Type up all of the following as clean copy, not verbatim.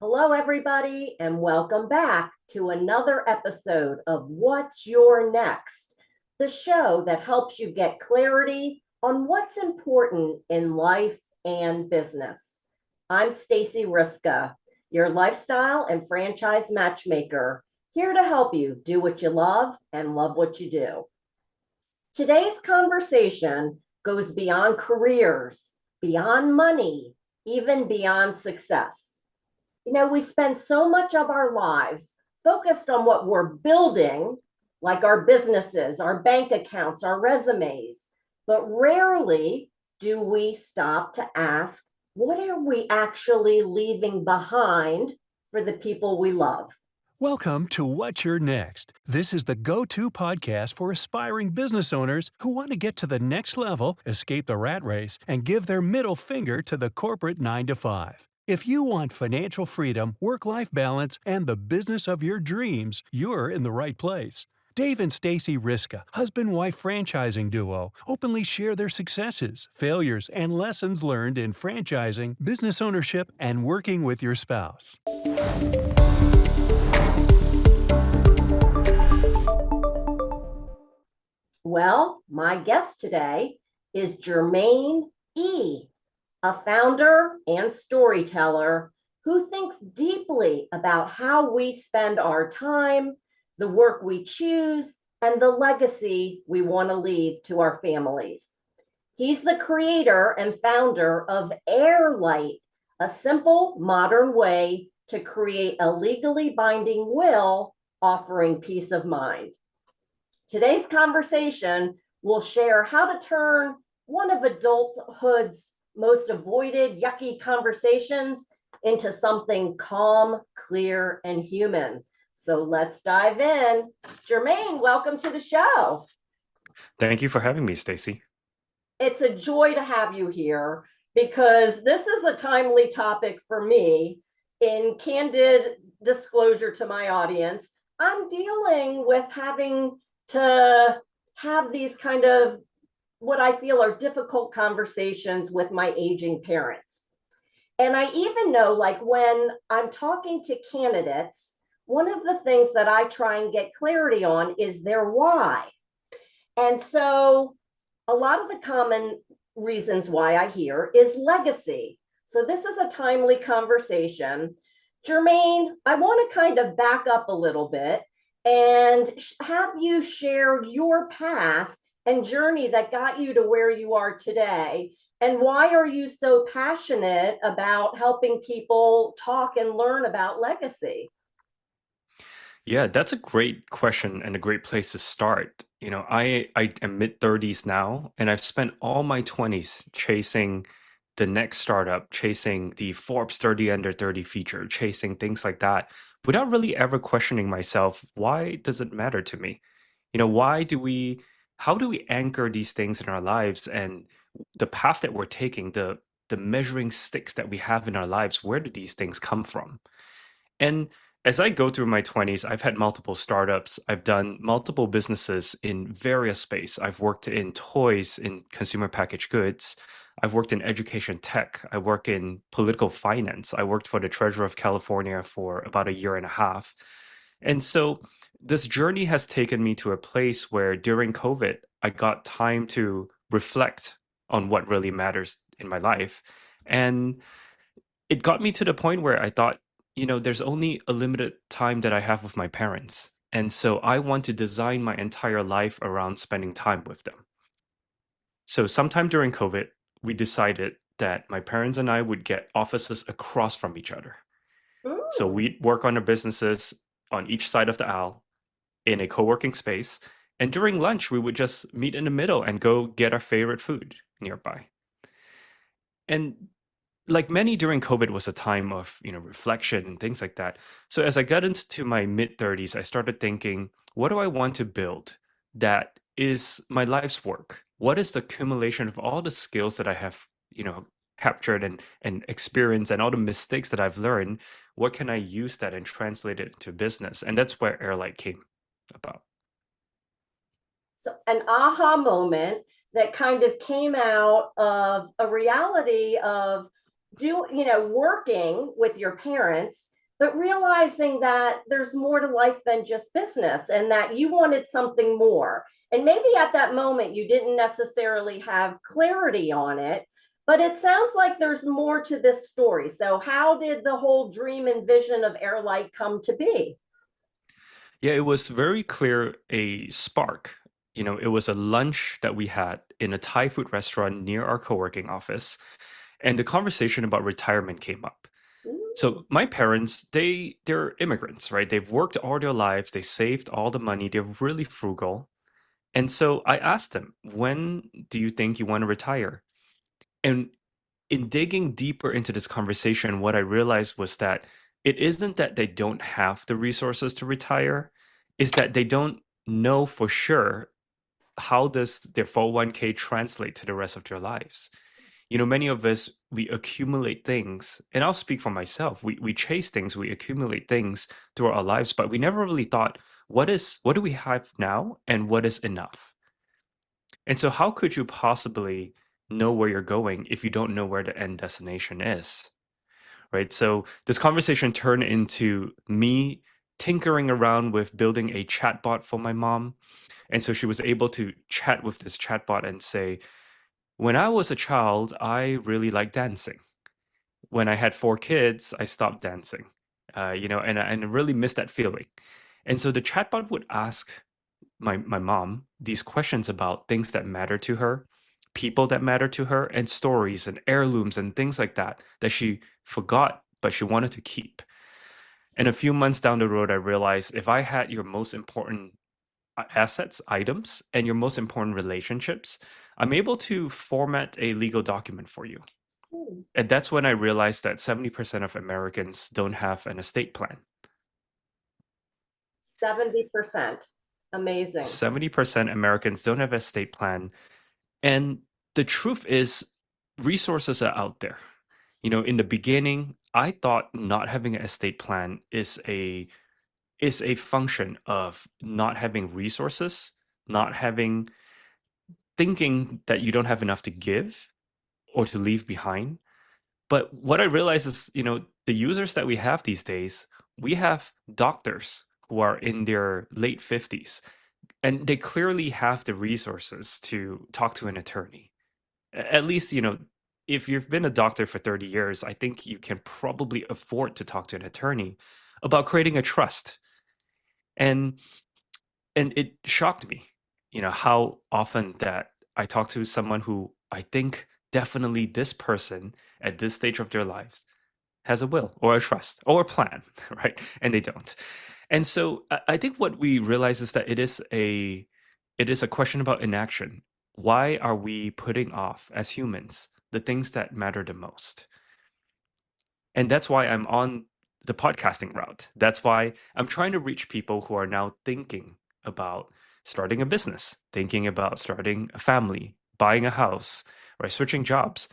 Hello, everybody, and welcome back to another episode of What's Your Next, the show that helps you get clarity on what's important in life and business. I'm Stacy Riska, your lifestyle and franchise matchmaker, here to help you do what you love and love what you do. Today's conversation goes beyond careers, beyond money, even beyond success. We spend so much of our lives focused on what we're building, like our businesses, our bank accounts, our resumes, but rarely do we stop to ask, what are we actually leaving behind for the people we love? Welcome to What's Your Next. This is the go-to podcast for aspiring business owners who want to get to the next level, escape the rat race, and give their middle finger to the corporate 9-to-5. If you want financial freedom, work-life balance, and the business of your dreams, you're in the right place. Dave and Stacy Riska, husband-wife franchising duo, openly share their successes, failures, and lessons learned in franchising, business ownership, and working with your spouse. Well, my guest today is Germaine E., a founder and storyteller who thinks deeply about how we spend our time, the work we choose, and the legacy we want to leave to our families. He's the creator and founder of Airlite, a simple, modern way to create a legally binding will offering peace of mind. Today's conversation will share how to turn one of adulthood's most avoided, yucky conversations into something calm, clear, and human. So let's dive in. Germaine, welcome to the show. Thank you for having me, Stacy. It's a joy to have you here because this is a timely topic for me. In candid disclosure to my audience, I'm dealing with having to have these kind of what I feel are difficult conversations with my aging parents. And I even know, like, when I'm talking to candidates, one of the things that I try and get clarity on is their why. And so a lot of the common reasons why I hear is legacy. So this is a timely conversation. Germaine, I want to kind of back up a little bit and have you share your path and journey that got you to where you are today. And why are you so passionate about helping people talk and learn about legacy? Yeah, that's a great question and a great place to start. I am mid-30s now, and I've spent all my 20s chasing the next startup, chasing the Forbes 30 under 30 feature, chasing things like that, without really ever questioning myself, why does it matter to me? How do we anchor these things in our lives and the path that we're taking, the measuring sticks that we have in our lives, where do these things come from? And as I go through my 20s, I've had multiple startups. I've done multiple businesses in various space. I've worked in toys, in consumer packaged goods. I've worked in education tech. I work in political finance. I worked for the Treasurer of California for about a year and a half. And so this journey has taken me to a place where during COVID, I got time to reflect on what really matters in my life. And it got me to the point where I thought, there's only a limited time that I have with my parents. And so I want to design my entire life around spending time with them. So sometime during COVID, we decided that my parents and I would get offices across from each other. So Ooh. we'd work on our businesses on each side of the aisle in a co-working space. And during lunch, we would just meet in the middle and go get our favorite food nearby. And like many during COVID was a time of, reflection and things like that. So as I got into my mid 30s, I started thinking, what do I want to build that is my life's work? What is the accumulation of all the skills that I have, captured and experienced and all the mistakes that I've learned? What can I use that and translate it into business? And that's where Airlight came about. So an aha moment that kind of came out of a reality of working with your parents, but realizing that there's more to life than just business and that you wanted something more. And maybe at that moment you didn't necessarily have clarity on it, but it sounds like there's more to this story. So how did the whole dream and vision of Airlite come to be? Yeah, it was very clear a spark. It was a lunch that we had in a Thai food restaurant near our co-working office, and the conversation about retirement came up. Ooh. So my parents, they're immigrants, right? They've worked all their lives, they saved all the money, they're really frugal. And so I asked them, "When do you think you want to retire?" And in digging deeper into this conversation, what I realized was that it isn't that they don't have the resources to retire, is that they don't know for sure how does their 401k translate to the rest of their lives. Many of us, we accumulate things, and I'll speak for myself. We chase things, we accumulate things throughout our lives, but we never really thought, what do we have now and what is enough? And so how could you possibly know where you're going if you don't know where the end destination is? Right? So this conversation turned into me tinkering around with building a chatbot for my mom. And so she was able to chat with this chatbot and say, when I was a child, I really liked dancing. When I had 4 kids, I stopped dancing, and I really missed that feeling. And so the chatbot would ask my mom these questions about things that matter to her, people that matter to her, and stories and heirlooms and things like that she forgot but she wanted to keep. And a few months down the road, I realized if I had your most important assets, items, and your most important relationships, I'm able to format a legal document for you. Hmm. And that's when I realized that 70% of Americans don't have an estate plan. 70%. Amazing. 70% Americans don't have an estate plan. And the truth is, resources are out there. In the beginning, I thought not having an estate plan is a function of not having resources, not having thinking that you don't have enough to give or to leave behind. But what I realize is, the users that we have these days, we have doctors who are in their late 50s, and they clearly have the resources to talk to an attorney. At least, if you've been a doctor for 30 years, I think you can probably afford to talk to an attorney about creating a trust. And and it shocked me, how often that I talk to someone who I think definitely this person at this stage of their lives has a will or a trust or a plan, right? And they don't. And so I think what we realize is that it is a question about inaction. Why are we putting off as humans the things that matter the most? And that's why I'm on the podcasting route. That's why I'm trying to reach people who are now thinking about starting a business, thinking about starting a family, buying a house, right? Switching jobs.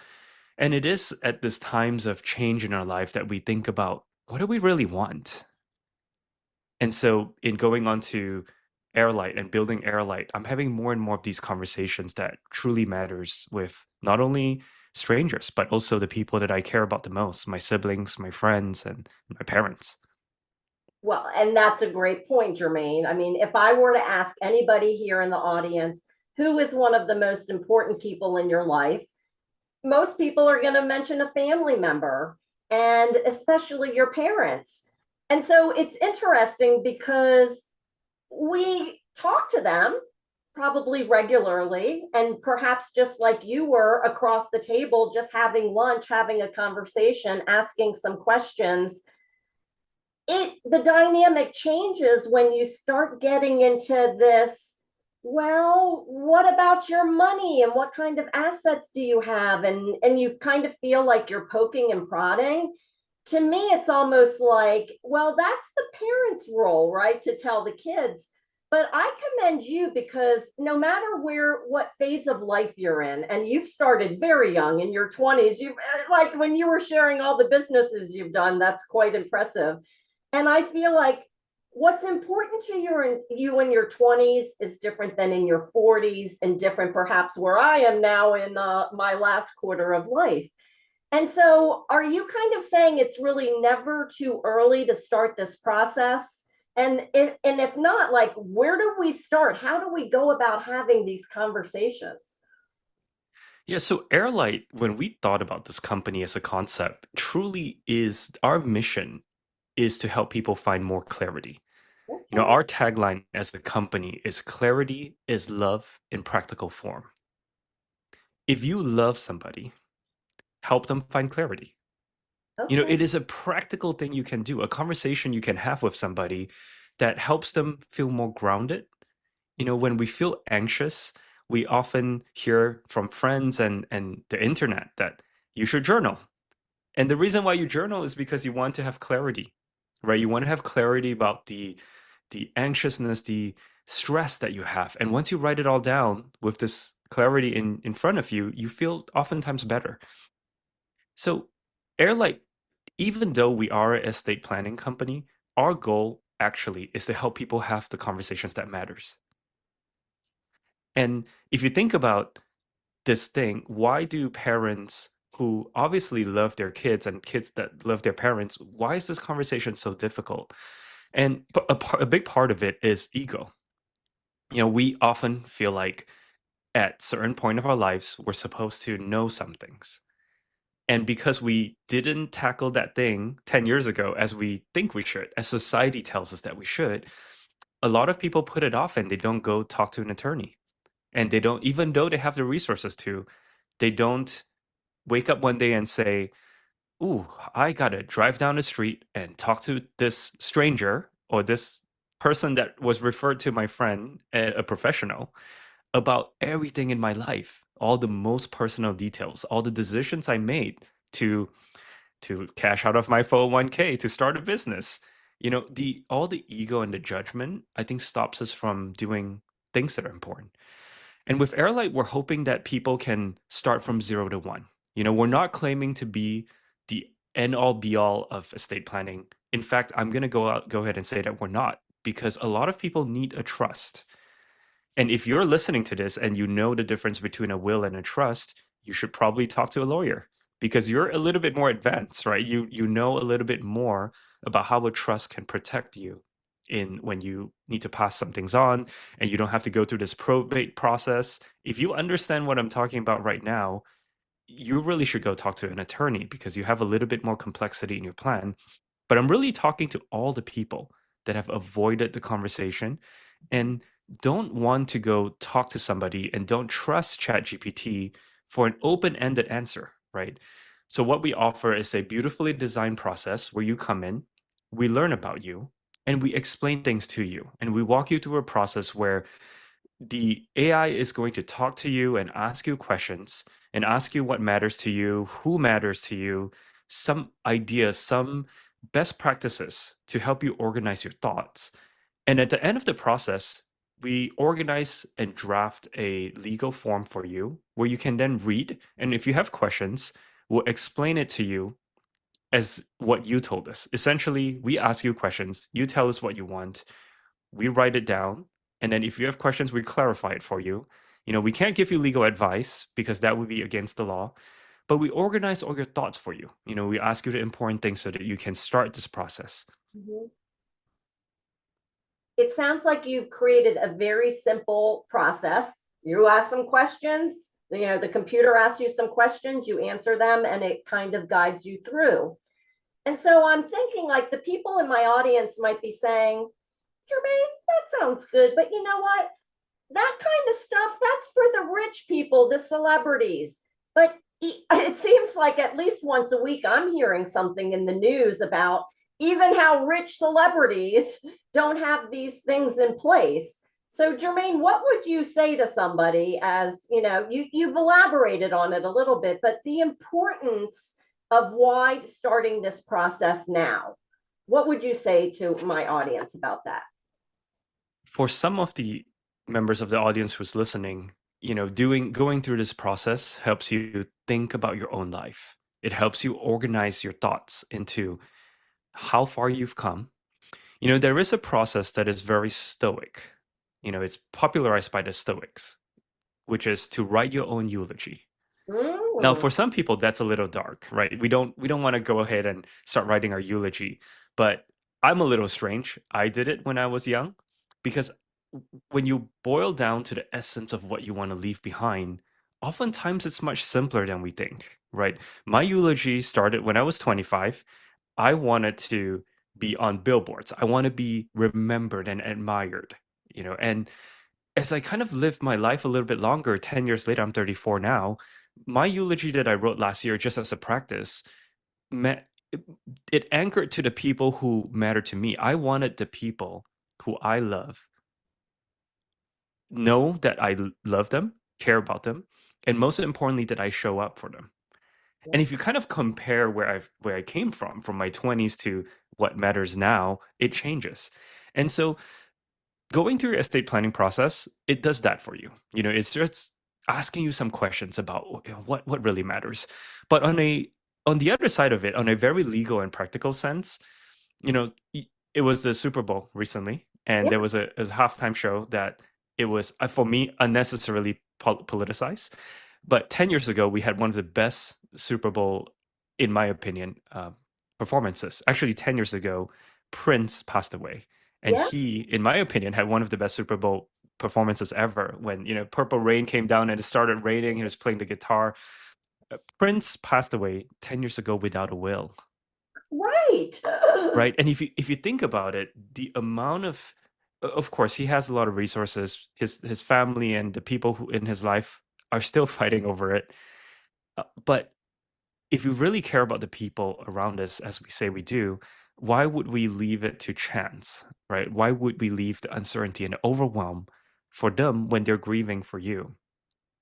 And it is at this times of change in our life that we think about what do we really want? And so in going on to Airlite and building Airlite, I'm having more and more of these conversations that truly matters with not only strangers, but also the people that I care about the most, my siblings, my friends, and my parents. Well, and that's a great point, Germaine. I mean, if I were to ask anybody here in the audience, who is one of the most important people in your life, most people are going to mention a family member, and especially your parents. And so it's interesting because we talk to them probably regularly, and perhaps just like you were across the table, just having lunch, having a conversation, asking some questions. The dynamic changes when you start getting into this. Well, what about your money and what kind of assets do you have? And you kind of feel like you're poking and prodding. To me, it's almost like, well, that's the parents' role, right? To tell the kids. But I commend you because no matter what phase of life you're in, and you've started very young in your 20s, you like when you were sharing all the businesses you've done, that's quite impressive. And I feel like what's important to you in your 20s is different than in your 40s, and different perhaps where I am now in my last quarter of life. And so are you kind of saying it's really never too early to start this process? And if not, like, where do we start? How do we go about having these conversations? Yeah, so Airlight, when we thought about this company as a concept, truly is our mission is to help people find more clarity. Okay. Our tagline as a company is clarity is love in practical form. If you love somebody, help them find clarity. Okay. It is a practical thing you can do, a conversation you can have with somebody that helps them feel more grounded. When we feel anxious, we often hear from friends and the internet that you should journal. And the reason why you journal is because you want to have clarity, right? You want to have clarity about the anxiousness, the stress that you have. And once you write it all down with this clarity in front of you, you feel oftentimes better. So Airlight, even though we are a estate planning company, our goal actually is to help people have the conversations that matters. And if you think about this thing, why do parents who obviously love their kids and kids that love their parents, why is this conversation so difficult? And a big part of it is ego. We often feel like at certain point of our lives, we're supposed to know some things. And because we didn't tackle that thing 10 years ago as we think we should, as society tells us that we should, a lot of people put it off and they don't go talk to an attorney. And they don't, even though they have the resources to, they don't wake up one day and say, "Ooh, I gotta drive down the street and talk to this stranger or this person that was referred to my friend, a professional, about everything in my life, all the most personal details, all the decisions I made to cash out of my 401k to start a business." The all the ego and the judgment, I think, stops us from doing things that are important. And with Airlight, we're hoping that people can start from 0 to 1. We're not claiming to be the end all be all of estate planning. In fact, I'm going to go ahead and say that we're not, because a lot of people need a trust. And if you're listening to this and you know the difference between a will and a trust, you should probably talk to a lawyer because you're a little bit more advanced, right? You know a little bit more about how a trust can protect you in when you need to pass some things on and you don't have to go through this probate process. If you understand what I'm talking about right now, you really should go talk to an attorney because you have a little bit more complexity in your plan. But I'm really talking to all the people that have avoided the conversation and don't want to go talk to somebody and don't trust ChatGPT for an open-ended answer, right? So what we offer is a beautifully designed process where you come in, we learn about you, and we explain things to you. And we walk you through a process where the AI is going to talk to you and ask you questions and ask you what matters to you, who matters to you, some ideas, some best practices to help you organize your thoughts. And at the end of the process, we organize and draft a legal form for you where you can then read. And if you have questions, we'll explain it to you as what you told us. Essentially, we ask you questions, you tell us what you want, we write it down, and then if you have questions, we clarify it for you. We can't give you legal advice because that would be against the law, but we organize all your thoughts for you. We ask you the important things so that you can start this process. Mhm. It sounds like you've created a very simple process. You ask some questions, the computer asks you some questions, you answer them, and it kind of guides you through. And so I'm thinking, like, the people in my audience might be saying, Germaine, that sounds good, but you know what? That kind of stuff, that's for the rich people, the celebrities. But it seems like at least once a week, I'm hearing something in the news about even how rich celebrities don't have these things in place. So, Germaine, what would you say to somebody as you've elaborated on it a little bit, but the importance of why starting this process now? What would you say to my audience about that? For some of the members of the audience who's listening, going through this process helps you think about your own life. It helps you organize your thoughts into how far you've come. There is a process that is very stoic. It's popularized by the Stoics, which is to write your own eulogy. Now, Mm, for some people, that's a little dark, right? We don't want to go ahead and start writing our eulogy, but I'm a little strange. I did it when I was young because when you boil down to the essence of what you want to leave behind, oftentimes it's much simpler than we think, right? My eulogy started when I was 25. I wanted to be on billboards. I want to be remembered and admired, and as I kind of lived my life a little bit longer, 10 years later, I'm 34 now. My eulogy that I wrote last year, just as a practice, ma- it, it anchored to the people who matter to me. I wanted the people who I love know that love them, care about them, and most importantly, that I show up for them. yeah. And if you kind of compare where I came from my 20s to what matters now, it changes. And so going through your estate planning process, it does that for you. It's just asking you some questions about what really matters. But on the other side of it, on a very legal and practical sense, you know, it was the Super Bowl recently, and Yeah. there was a halftime show that it was for me unnecessarily politicized. But 10 years ago, we had one of the best Super Bowl, in my opinion, performances. Actually, 10 years ago, Prince passed away, and Yeah. he, in my opinion, had one of the best Super Bowl performances ever. When Purple Rain came down and it started raining, he was playing the guitar. Prince passed away 10 years ago without a will. Right. Right. And if you think about it, the amount of course, he has a lot of resources. His family and the people who in his life are still fighting over it. But if you really care about the people around us, as we say we do, why would we leave it to chance, right? Why would we leave the uncertainty and overwhelm for them when they're grieving for you?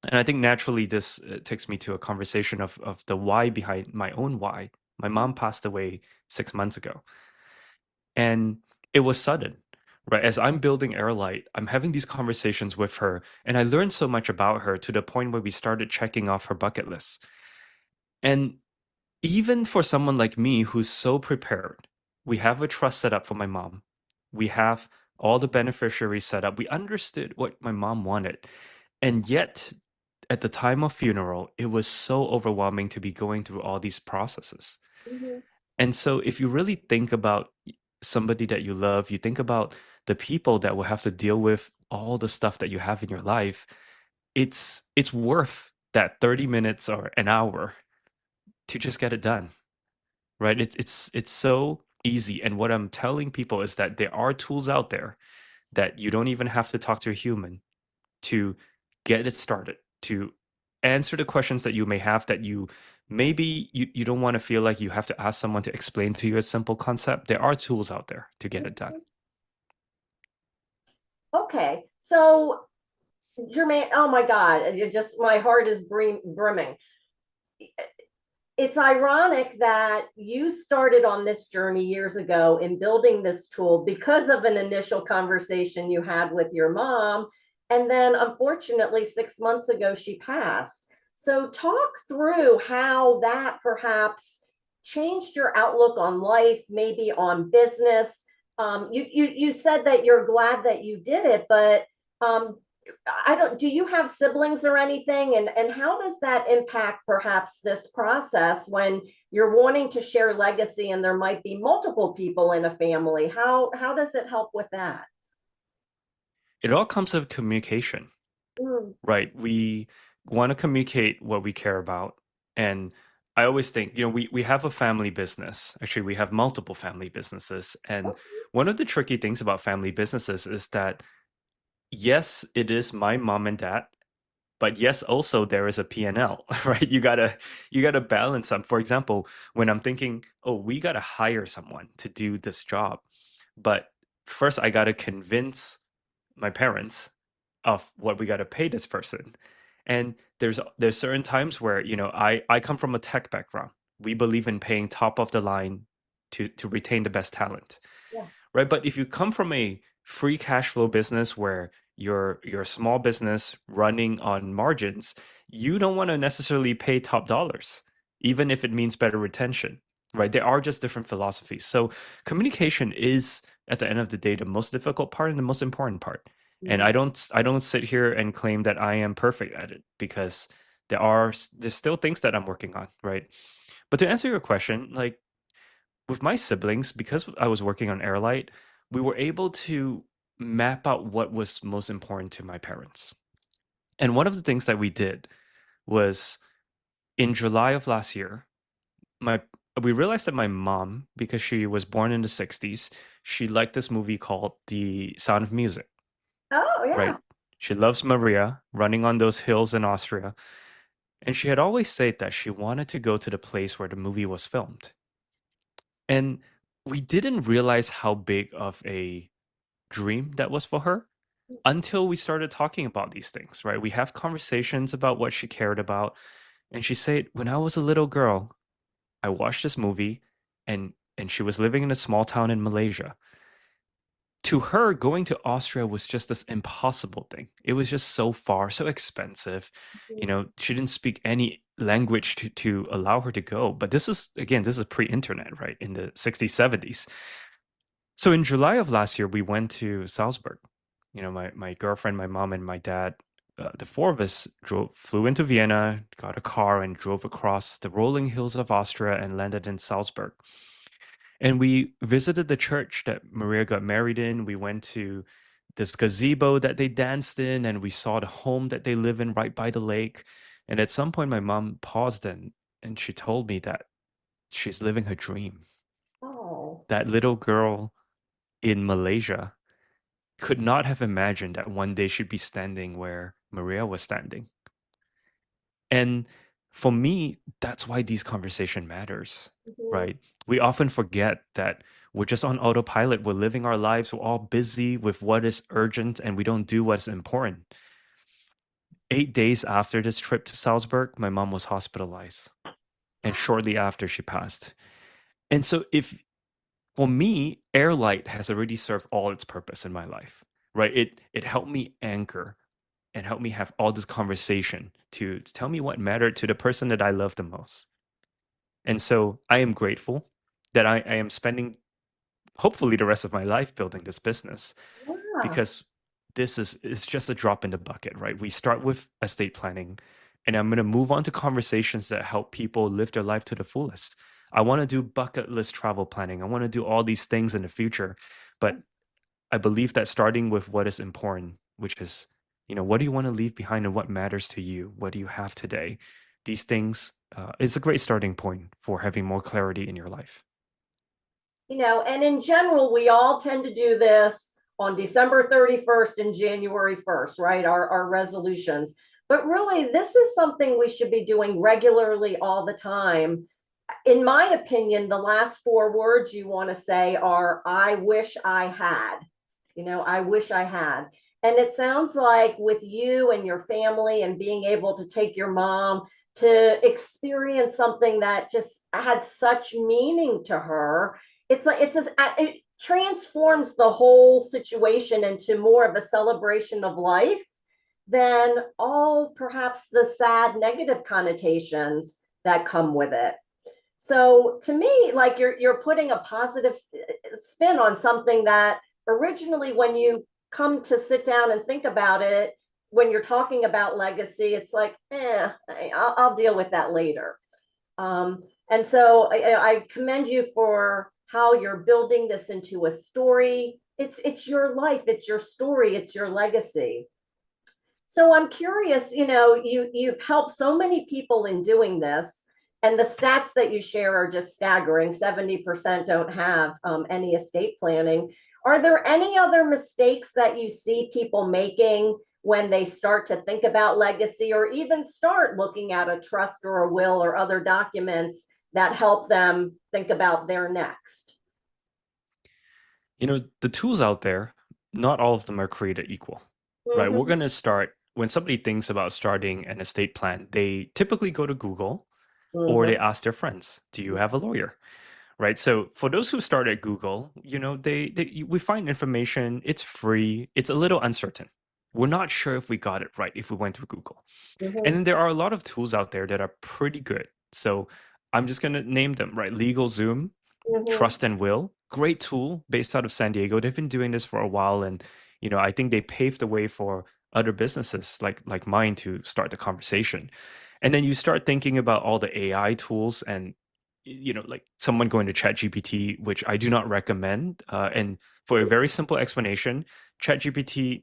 And I think naturally this takes me to a conversation of the why behind my own why. My mom passed away 6 months ago. And it was sudden, right? As I'm building Airlite, I'm having these conversations with her, and I learned so much about her to the point where we started checking off her bucket list. And even for someone like me who's so prepared, we have a trust set up for my mom. We have all the beneficiaries set up. We understood what my mom wanted. And yet, at the time of funeral, it was so overwhelming to be going through all these processes. Mhm. And so if you really think about somebody that you love, you think about the people that will have to deal with all the stuff that you have in your life, it's worth that 30 minutes or an hour to just get it done. Right? It's so easy. And what I'm telling people is that there are tools out there that you don't even have to talk to a human to get it started, to answer the questions that you may have that you don't want to feel like you have to ask someone to explain to you a simple concept. There are tools out there to get it done. Okay. So, Germaine, oh my God, my heart is brimming. It's ironic that you started on this journey years ago in building this tool because of an initial conversation you had with your mom. And then, unfortunately, 6 months ago, she passed. So, talk through how that perhaps changed your outlook on life, maybe on business. You said that you're glad that you did it, but um, I don't, do you have siblings or anything? And how does that impact perhaps this process when you're wanting to share legacy and there might be multiple people in a family? How does it help with that? It all comes of communication, Mm, right? We want to communicate what we care about. And I always think, we have a family business. Actually, we have multiple family businesses. And one of the tricky things about family businesses is that yes, it is my mom and dad, but yes, also there is a P&L, right? You gotta balance them. For example, when I'm thinking, oh, we gotta hire someone to do this job, but first I gotta convince my parents of what we gotta pay this person. And there's certain times where, I come from a tech background. We believe in paying top of the line to retain the best talent, yeah. right? But if you come from a free cash flow business where you're a small business running on margins, you don't want to necessarily pay top dollars, even if it means better retention, right? There are just different philosophies. So communication is, at the end of the day, the most difficult part and the most important part. And Mhm. I don't sit here and claim that I am perfect at it, because there's still things that I'm working on, right? But to answer your question, like with my siblings, because I was working on Airlite, we were able to map out what was most important to my parents. And one of the things that we did was in July of last year, my we realized that my mom, because she was born in the 60s, she liked this movie called The Sound of Music, Oh, right? yeah. She loves Maria running on those hills in Austria. And she had always said that she wanted to go to the place where the movie was filmed. And we didn't realize how big of a dream that was for her until we started talking about these things, right? We have conversations about what she cared about. And she said, when I was a little girl, I watched this movie and she was living in a small town in Malaysia. To her, going to Austria was just this impossible thing. It was just so far, so expensive. You know, she didn't speak any language to allow her to go. But this is, again, this is pre-internet, right? In the 60s, 70s. So in July of last year, we went to Salzburg. You know, my girlfriend, my mom, and my dad, the four of us flew into Vienna, got a car, and drove across the rolling hills of Austria and landed in Salzburg. And we visited the church that Maria got married in. We went to this gazebo that they danced in, and we saw the home that they live in right by the lake. And at some point, my mom paused and she told me that she's living her dream. Oh, That little girl in Malaysia could not have imagined that one day she'd be standing where Maria was standing. And for me, that's why these conversation matters, mhm. right? We often forget that we're just on autopilot. We're living our lives. We're all busy with what is urgent and we don't do what's important. 8 days after this trip to Salzburg, my mom was hospitalized. And shortly after, she passed. And so, if for me, Airlight has already served all its purpose in my life, right? It helped me anchor and help me have all this conversation to tell me what mattered to the person that I love the most. And so I am grateful that I am spending hopefully the rest of my life building this business Yeah. because this is just a drop in the bucket, right? We start with estate planning and I'm going to move on to conversations that help people live their life to the fullest. I want to do bucket list travel planning. I want to do all these things in the future, but I believe that starting with what is important, which is, you know, what do you want to leave behind and what matters to you? What do you have today? These things is a great starting point for having more clarity in your life. And in general, we all tend to do this on December 31st and January 1st, right? Our resolutions. But really, this is something we should be doing regularly all the time. In my opinion, the last four words you want to say are, I wish I had. I wish I had. And it sounds like with you and your family and being able to take your mom to experience something that just had such meaning to her, it transforms the whole situation into more of a celebration of life than all perhaps the sad negative connotations that come with it. So to me, like you're putting a positive spin on something that originally, when you come to sit down and think about it, when you're talking about legacy, it's like, I'll deal with that later. And so I commend you for how you're building this into a story. It's your life, it's your story, it's your legacy. So I'm curious, you've helped so many people in doing this, and the stats that you share are just staggering. 70% don't have any estate planning. Are there any other mistakes that you see people making when they start to think about legacy, or even start looking at a trust or a will or other documents that help them think about their next? You know, the tools out there, not all of them are created equal, right? We're Mm-hmm, going to start when somebody thinks about starting an estate plan, they typically go to Google or they mm-hmm, ask their friends, do you have a lawyer? Right. So for those who start at Google, you know, we find information, it's free, it's a little uncertain. We're not sure if we got it right if we went through Google. And mm-hmm, then there are a lot of tools out there that are pretty good. So I'm just going to name them, right? LegalZoom, mm-hmm. Trust and Will, great tool based out of San Diego. They've been doing this for a while, and you know, I think they paved the way for other businesses like mine to start the conversation. And then you start thinking about all the AI tools and, like someone going to ChatGPT, which I do not recommend. And for a very simple explanation, ChatGPT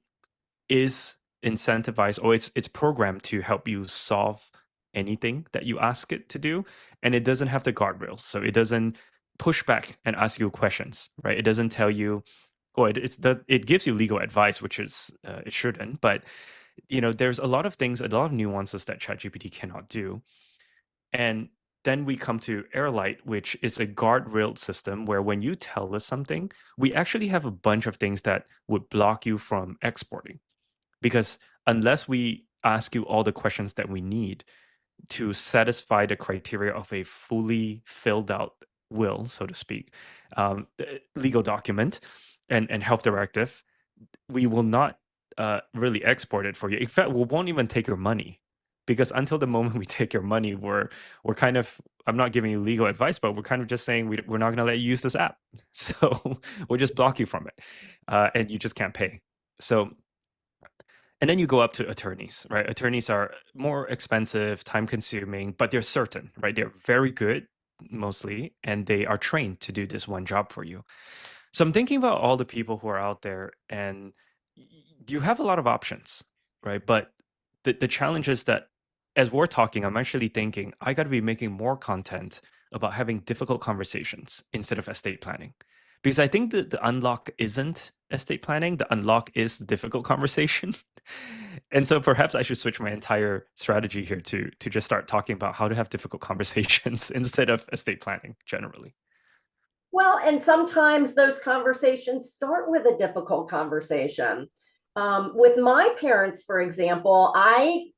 is incentivized, or it's programmed to help you solve anything that you ask it to do, and it doesn't have the guardrails, so it doesn't push back and ask you questions, right? It doesn't tell you, or it gives you legal advice, which is it shouldn't, but there's a lot of things, a lot of nuances that ChatGPT cannot do. And then we come to Airlite, which is a guardrailed system where when you tell us something, we actually have a bunch of things that would block you from exporting. Because unless we ask you all the questions that we need to satisfy the criteria of a fully filled out will, so to speak, legal document and health directive, we will not really export it for you. In fact, we won't even take your money, because until the moment we take your money, we're kind of, I'm not giving you legal advice, but we're kind of just saying we're not going to let you use this app. So we'll just block you from it, and you just can't pay. So, and then you go up to attorneys, right? Attorneys are more expensive, time consuming, but they're certain, right? They're very good mostly, and they are trained to do this one job for you. So I'm thinking about all the people who are out there, and you have a lot of options, right? But the challenge is that as we're talking, I'm actually thinking I got to be making more content about having difficult conversations instead of estate planning. Because I think that the unlock isn't estate planning, the unlock is difficult conversation. And so perhaps I should switch my entire strategy here to just start talking about how to have difficult conversations instead of estate planning generally. Well, and sometimes those conversations start with a difficult conversation. With my parents, for example, I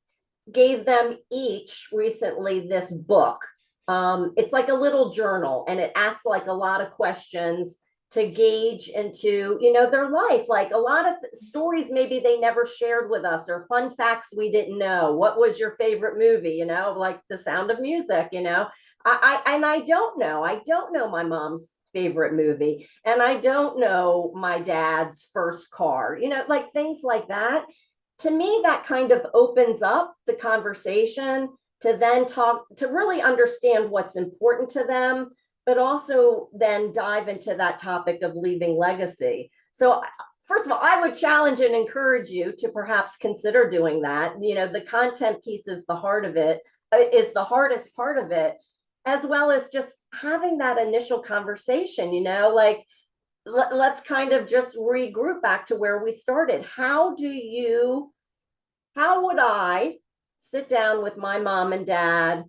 gave them each recently this book. It's like a little journal, and it asks like a lot of questions to gauge into their life, like a lot of stories maybe they never shared with us, or fun facts we didn't know. What was your favorite movie? Like The Sound of Music. I don't know my mom's favorite movie, and I don't know my dad's first car, like things like that. To me, that kind of opens up the conversation to then talk, to really understand what's important to them, but also then dive into that topic of leaving legacy. So first of all, I would challenge and encourage you to perhaps consider doing that. The content piece is the heart of it, is the hardest part of it, as well as just having that initial conversation, like let's kind of just regroup back to where we started. How would I sit down with my mom and dad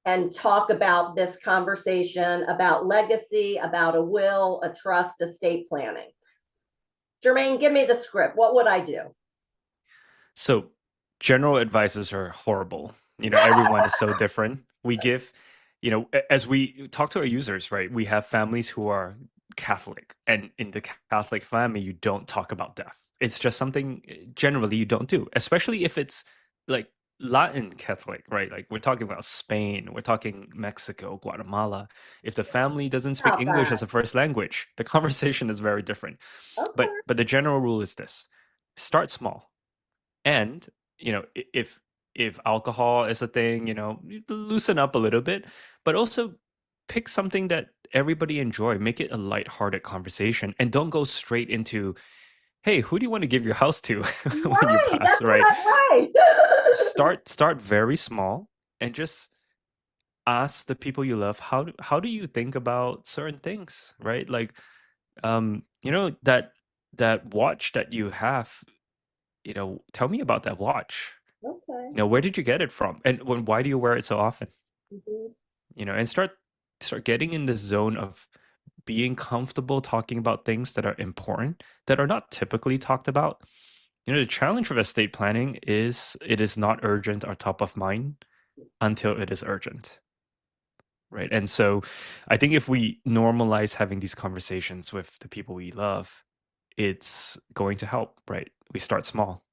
and talk about this conversation about legacy, about a will, a trust, estate planning? Germaine, give me the script. What would I do? So general advices are horrible. Everyone is so different. We give, as we talk to our users, right? We have families who are Catholic, and in the Catholic family, you don't talk about death. It's just something generally you don't do, especially if it's like Latin Catholic, right? Like we're talking about Spain, we're talking Mexico, Guatemala. If the family doesn't speak About English that. as a first language, the conversation is very different. Okay. But the general rule is this: start small. And if alcohol is a thing, you loosen up a little bit, but also pick something that everybody enjoy. Make it a lighthearted conversation, and don't go straight into, hey, who do you want to give your house to when you Right. pass, That's what right? I'm right. Start very small, and just ask the people you love, how do you think about certain things, right? Like that watch that you have, tell me about that watch. Okay. Where did you get it from? And why do you wear it so often? Mhm. And start getting in this zone of being comfortable talking about things that are important, that are not typically talked about. The challenge with estate planning is it is not urgent or top of mind until it is urgent. Right. And so I think if we normalize having these conversations with the people we love, it's going to help, right? We start small.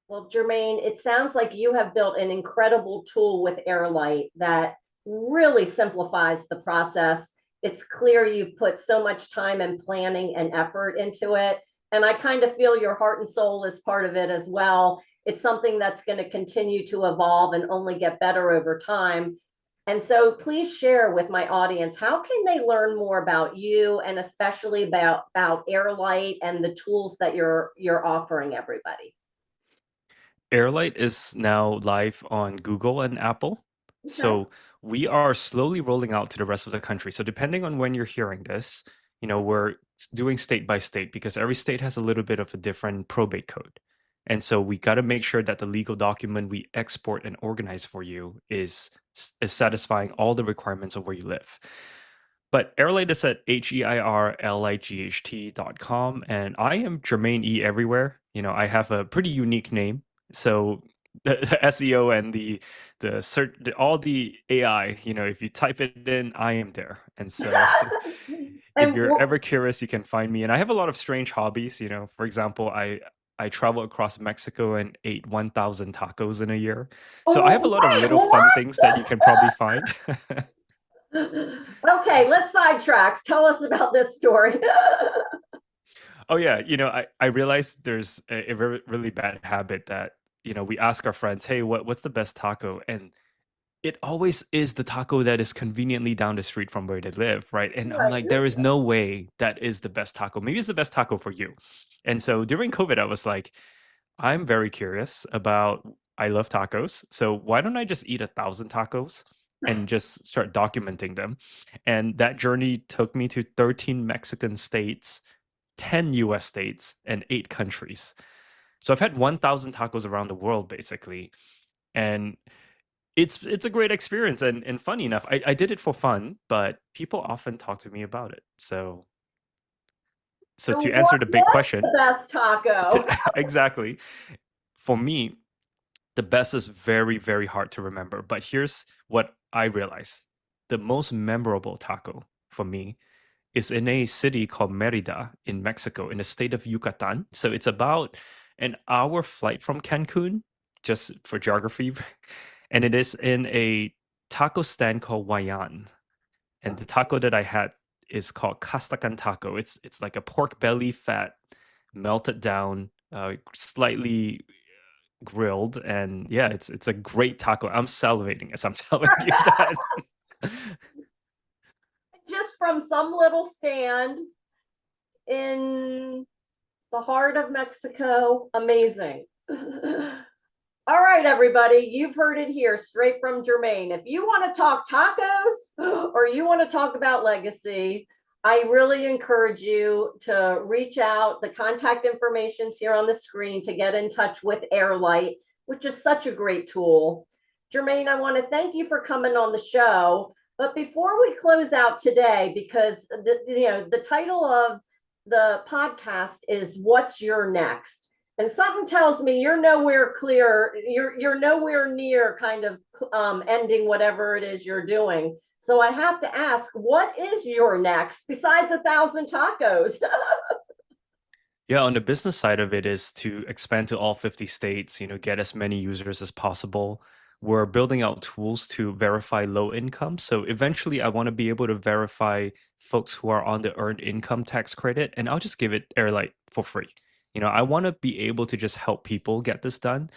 Well, Germaine, it sounds like you have built an incredible tool with Airlite that really simplifies the process. It's clear you've put so much time and planning and effort into it. And I kind of feel your heart and soul is part of it as well. It's something that's going to continue to evolve and only get better over time. And so please share with my audience, how can they learn more about you, and especially about Airlite and the tools that you're offering everybody? Airlite is now live on Google and Apple. Okay. So we are slowly rolling out to the rest of the country. So depending on when you're hearing this, we're doing state by state because every state has a little bit of a different probate code. And so we got to make sure that the legal document we export and organize for you is satisfying all the requirements of where you live. But Airlight is at HEIRLIGHT.com. And I am Germaine E everywhere. I have a pretty unique name. So the SEO and the search, all the AI, if you type it in, I am there. And so if And you're ever curious, you can find me. And I have a lot of strange hobbies. For example, I travel across Mexico and ate 1,000 tacos in a year. So I have a lot of wait, little fun things that you can probably find. okay, let's sidetrack. Tell us about this story. Oh yeah, I realized there's a very really bad habit that we ask our friends, "Hey, what's the best taco?" And it always is the taco that is conveniently down the street from where they live, right? And I'm Right. like, there is no way that is the best taco. Maybe it's the best taco for you. And so during COVID, I was like, I'm very curious about. I love tacos, so why don't I just eat 1,000 tacos and just start documenting them? And that journey took me to 13 Mexican states, 10 US states, and 8 countries. So I've had 1,000 tacos around the world basically. And it's a great experience. And funny enough, I did it for fun, but people often talk to me about it. So So to what answer the big was question, the best taco? exactly. For me, the best is very, very hard to remember. But here's what I realize. The most memorable taco for me is in a city called Merida in Mexico, in the state of Yucatan. So it's about an hour flight from Cancun, just for geography. And it is in a taco stand called Wayan. And the taco that I had is called Castacan taco. It's like a pork belly fat melted down, slightly grilled, and yeah, it's a great taco. I'm salivating as I'm telling you that. Just from some little stand in the heart of Mexico. Amazing. All right, everybody, you've heard it here straight from Germaine. If you want to talk tacos or you want to talk about legacy, I really encourage you to reach out. The contact information's here on the screen to get in touch with Airlite, which is such a great tool. Germaine, I want to thank you for coming on the show. But before we close out today, because the title of the podcast is "What's Your Next?" And something tells me you're nowhere clear, you're nowhere near kind of ending whatever it is you're doing. So I have to ask, what is your next besides 1,000 tacos? Yeah, on the business side of it is to expand to all 50 states, get as many users as possible. We're building out tools to verify low income. So eventually I want to be able to verify folks who are on the earned income tax credit, and I'll just give it Airlight for free. I want to be able to just help people get this done.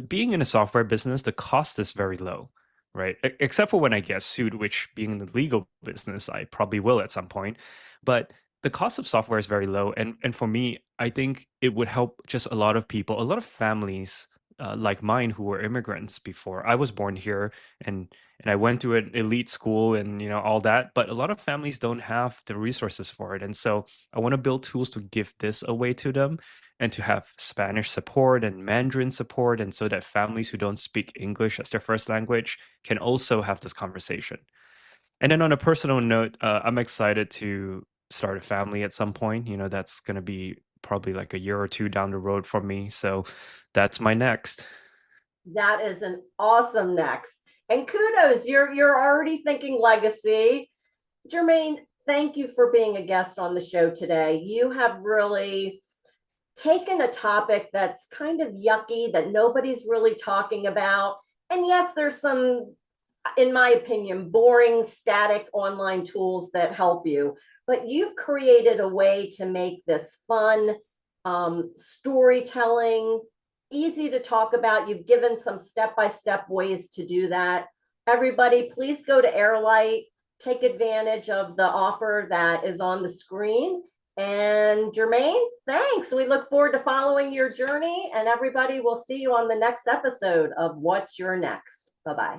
Being in a software business, the cost is very low, right? Except for when I get sued, which being in the legal business, I probably will at some point. But the cost of software is very low, and for me, I think it would help just a lot of people, a lot of families like mine who were immigrants before. I was born here, and I went to an elite school and all that, but a lot of families don't have the resources for it. And so I want to build tools to give this away to them, and to have Spanish support and Mandarin support, and so that families who don't speak English as their first language can also have this conversation. And then on a personal note, I'm excited to start a family at some point. That's going to be probably like a year or two down the road for me. So that's my next. That is an awesome next. And kudos, you're already thinking legacy. Germaine, thank you for being a guest on the show today. You have really taken a topic that's kind of yucky, that nobody's really talking about. And yes, there's some, in my opinion, boring, static online tools that help you, but you've created a way to make this fun, storytelling, easy to talk about. You've given some step-by-step ways to do that. Everybody, please go to Airlite, take advantage of the offer that is on the screen. And Germaine, thanks. We look forward to following your journey. And everybody, we'll see you on the next episode of What's Your Next. Bye-bye.